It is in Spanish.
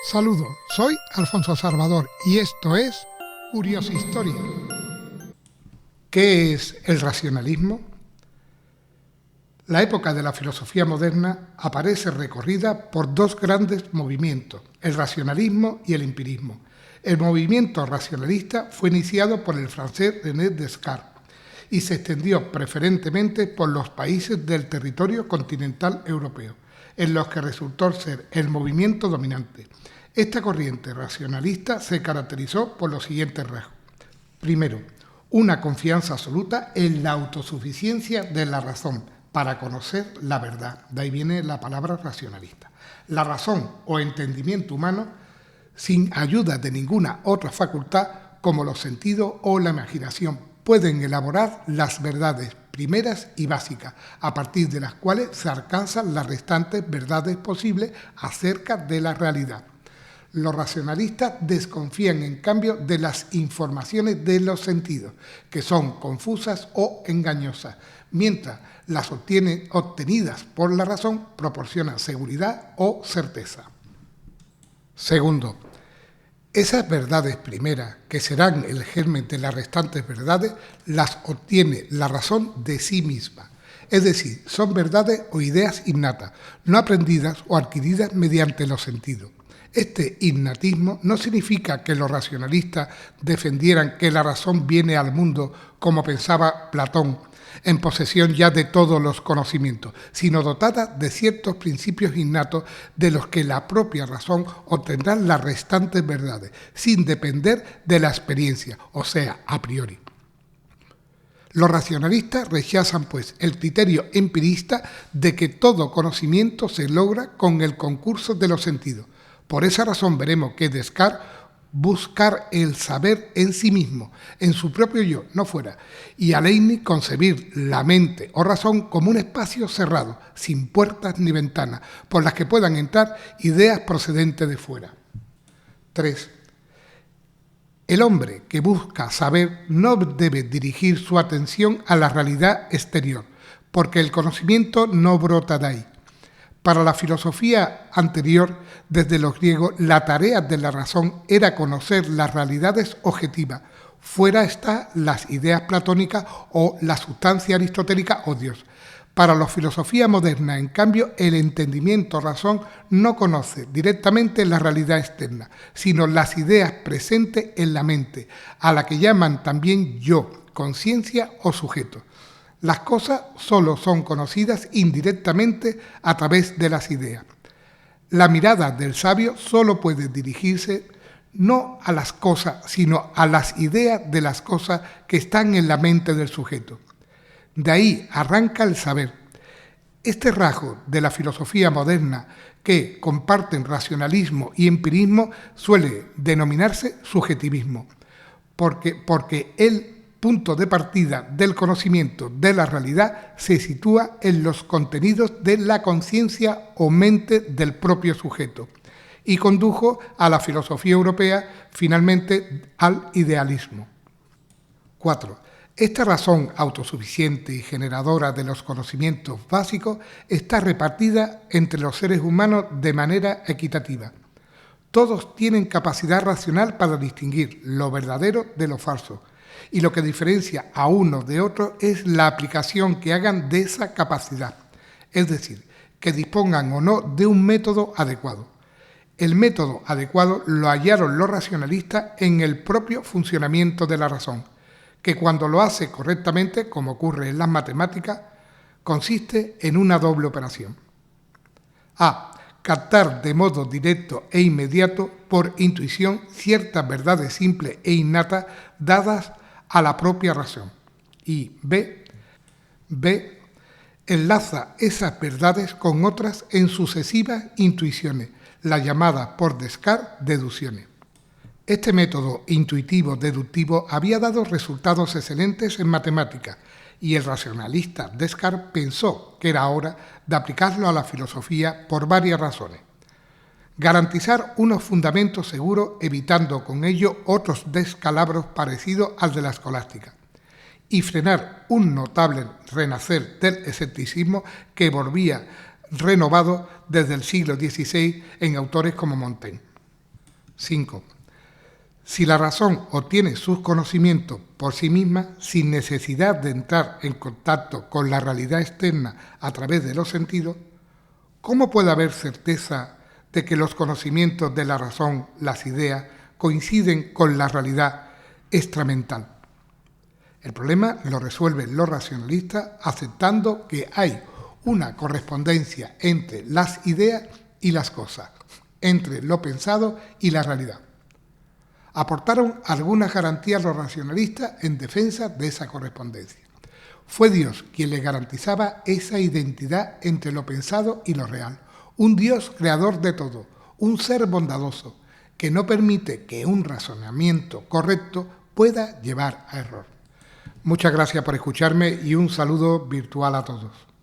Saludos, soy Alfonso Salvador y esto es Curiosistoria. ¿Qué es el racionalismo? La época de la filosofía moderna aparece recorrida por dos grandes movimientos, el racionalismo y el empirismo. El movimiento racionalista fue iniciado por el francés René Descartes y se extendió preferentemente por los países del territorio continental europeo, en los que resultó ser el movimiento dominante. Esta corriente racionalista se caracterizó por los siguientes rasgos. Primero, una confianza absoluta en la autosuficiencia de la razón para conocer la verdad. De ahí viene la palabra racionalista. La razón o entendimiento humano, sin ayuda de ninguna otra facultad, como los sentidos o la imaginación, pueden elaborar las verdades primeras y básicas, a partir de las cuales se alcanzan las restantes verdades posibles acerca de la realidad. Los racionalistas desconfían, en cambio, de las informaciones de los sentidos, que son confusas o engañosas, mientras las obtenidas por la razón proporcionan seguridad o certeza. Segundo, esas verdades primeras, que serán el germen de las restantes verdades, las obtiene la razón de sí misma. Es decir, son verdades o ideas innatas, no aprendidas o adquiridas mediante los sentidos. Este innatismo no significa que los racionalistas defendieran que la razón viene al mundo, como pensaba Platón, en posesión ya de todos los conocimientos, sino dotada de ciertos principios innatos de los que la propia razón obtendrá las restantes verdades, sin depender de la experiencia, o sea, a priori. Los racionalistas rechazan, pues, el criterio empirista de que todo conocimiento se logra con el concurso de los sentidos. Por esa razón veremos que Descartes buscar el saber en sí mismo, en su propio yo, no fuera, y a Leibniz concebir la mente o razón como un espacio cerrado, sin puertas ni ventanas, por las que puedan entrar ideas procedentes de fuera. 3. El hombre que busca saber no debe dirigir su atención a la realidad exterior, porque el conocimiento no brota de ahí. Para la filosofía anterior, desde los griegos, la tarea de la razón era conocer las realidades objetivas. Fuera están las ideas platónicas o la sustancia aristotélica o Dios. Para la filosofía moderna, en cambio, el entendimiento-razón no conoce directamente la realidad externa, sino las ideas presentes en la mente, a la que llaman también yo, conciencia o sujeto. Las cosas solo son conocidas indirectamente a través de las ideas. La mirada del sabio solo puede dirigirse no a las cosas, sino a las ideas de las cosas que están en la mente del sujeto. De ahí arranca el saber. Este rasgo de la filosofía moderna, que comparten racionalismo y empirismo, suele denominarse subjetivismo, porque el punto de partida del conocimiento de la realidad se sitúa en los contenidos de la conciencia o mente del propio sujeto y condujo a la filosofía europea, finalmente al idealismo. 4. Esta razón autosuficiente y generadora de los conocimientos básicos está repartida entre los seres humanos de manera equitativa. Todos tienen capacidad racional para distinguir lo verdadero de lo falso, y lo que diferencia a uno de otro es la aplicación que hagan de esa capacidad, es decir, que dispongan o no de un método adecuado. El método adecuado lo hallaron los racionalistas en el propio funcionamiento de la razón, que cuando lo hace correctamente, como ocurre en las matemáticas, consiste en una doble operación. A. Captar de modo directo e inmediato, por intuición, ciertas verdades simples e innatas dadas a la propia razón. Y B. Enlaza esas verdades con otras en sucesivas intuiciones, las llamadas por Descartes deducciones. Este método intuitivo-deductivo había dado resultados excelentes en matemáticas y el racionalista Descartes pensó que era hora de aplicarlo a la filosofía por varias razones. Garantizar unos fundamentos seguros, evitando con ello otros descalabros parecidos al de la escolástica, y frenar un notable renacer del escepticismo que volvía renovado desde el siglo XVI en autores como Montaigne. 5. Si la razón obtiene sus conocimientos por sí misma, sin necesidad de entrar en contacto con la realidad externa a través de los sentidos, ¿cómo puede haber certeza de que los conocimientos de la razón, las ideas, coinciden con la realidad extramental? El problema lo resuelven los racionalistas aceptando que hay una correspondencia entre las ideas y las cosas, entre lo pensado y la realidad. Aportaron algunas garantías los racionalistas en defensa de esa correspondencia. Fue Dios quien les garantizaba esa identidad entre lo pensado y lo real. Un Dios creador de todo, un ser bondadoso, que no permite que un razonamiento correcto pueda llevar a error. Muchas gracias por escucharme y un saludo virtual a todos.